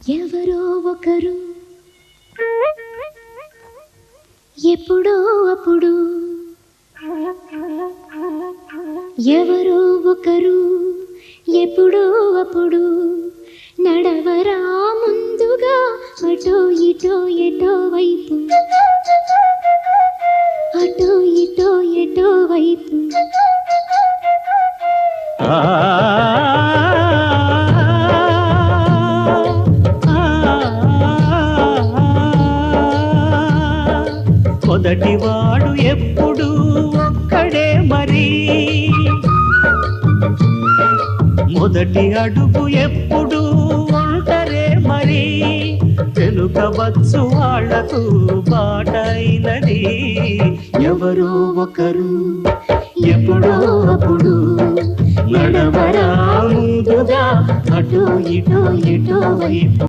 ఎవరో ఒకరు ఎప్పుడో అప్పుడు ఎవరో ఒకరు ఎప్పుడో అప్పుడు నడవరా ముందుగా అటో ఇటో ఎటో వైపు అటో ఇటో ఎటో వైపు మొదటివాడు ఎప్పుడు ఒక్కడే మరి మొదటి అడుగు ఎప్పుడు ఒంటరే మరి వెనుకవచ్చు వాళ్లకు బాటైనది ఎవరో ఒకరు ఎప్పుడో అప్పుడు నడవరా ముందుగా అటో ఇటో ఎటో వైపు